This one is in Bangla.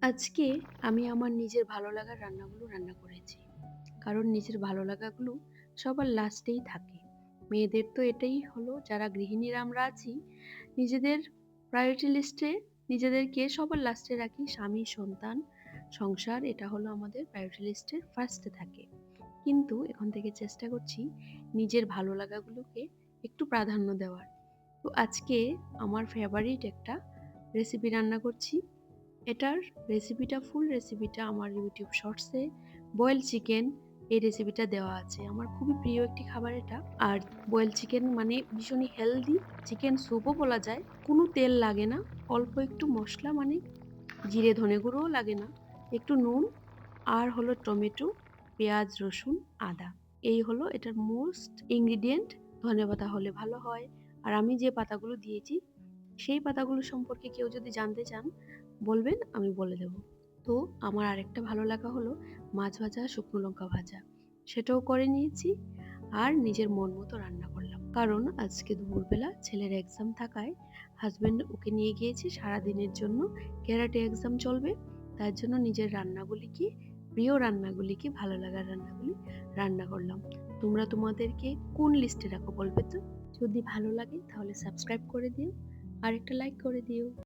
আজকে আমি আমার নিজের ভালো লাগার রান্নাগুলো রান্না করেছি। কারণ নিজের ভালো লাগাগুলো সবার লাস্টেই থাকে। মেয়েদের তো এটাই হলো, যারা গৃহিণীরা আমরা আছি, নিজেদের প্রায়োরিটি লিস্টে নিজেদেরকে সবার লাস্টে রাখি। স্বামী, সন্তান, সংসার এটা হলো আমাদের প্রায়োরিটি লিস্টের ফার্স্টে থাকে। কিন্তু এখন থেকে চেষ্টা করছি নিজের ভালো লাগাগুলোকে একটু প্রাধান্য দেওয়ার। তো আজকে আমার ফেভারিট একটা রেসিপি রান্না করছি। এটার ফুল রেসিপিটা আমার ইউটিউব শর্টসে বয়েল চিকেন এই রেসিপিটা দেওয়া আছে। আমার খুবই প্রিয় একটি খাবার এটা। আর বয়েল চিকেন মানে ভীষণই হেলদি, চিকেন স্যুপও বলা যায়। কোনো তেল লাগে না, অল্প একটু মশলা মানে জিরে ধনে গুঁড়োও লাগে না, একটু নুন আর হলো টমেটো, পেঁয়াজ, রসুন, আদা। এই হলো এটার মোস্ট ইনগ্রিডিয়েন্ট। ধনেপাতা হলে ভালো হয়। আর আমি যে পাতাগুলো দিয়েছি সেই পাতাগুলো সম্পর্কে কেউ যদি জানতে চান বলবেন, আমি বলে দেব। তো আমার আরেকটা ভালো লাগা হলো মাছ ভাজা, শুকনো লঙ্কা ভাজা। সেটাও করে নিয়েছি। আর নিজের মন মতো রান্না করলাম, কারণ আজকে দুপুরবেলা ছেলের এক্সাম থাকায় হাজবেন্ড ওকে নিয়ে গিয়েছে সারাদিনের জন্য। ক্যারাটে এক্সাম চলবে, তার জন্য নিজের রান্নাগুলিকে, প্রিয় রান্নাগুলিকে, ভালো লাগার রান্নাগুলি রান্না করলাম। তোমরা তোমাদেরকে কোন লিস্টে রাখো বলবে তো? যদি ভালো লাগে তাহলে সাবস্ক্রাইব করে দিও আর একটা লাইক করে দিও।